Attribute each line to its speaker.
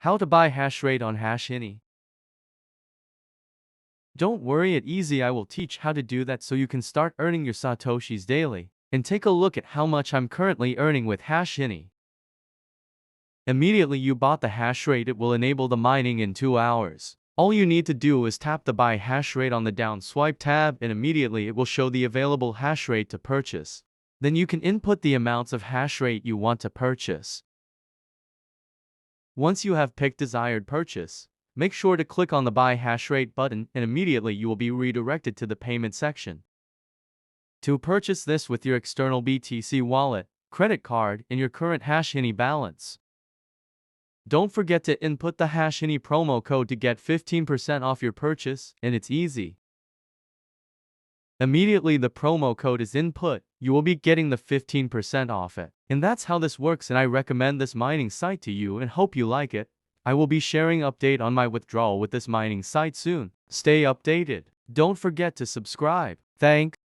Speaker 1: How to buy hashrate on hashshiny. Don't worry, it's easy. I will teach how to do that so you can start earning your satoshis daily. And take a look at how much I'm currently earning with hashshiny. Immediately you bought the hashrate, it will enable the mining in 2 hours. All you need to do is tap the buy hashrate on the down swipe tab, and immediately it will show the available hashrate to purchase. Then you can input the amounts of hashrate you want to purchase. Once you have picked desired purchase, make sure to click on the buy hashrate button, and immediately you will be redirected to the payment section. To purchase this with your external BTC wallet, credit card, and your current hashshiny balance. Don't forget to input the hashshiny promo code to get 15% off your purchase, and it's easy. Immediately the promo code is input, you will be getting the 15% off it. And that's how this works, and I recommend this mining site to you and hope you like it. I will be sharing update on my withdrawal with this mining site soon. Stay updated. Don't forget to subscribe. Thanks.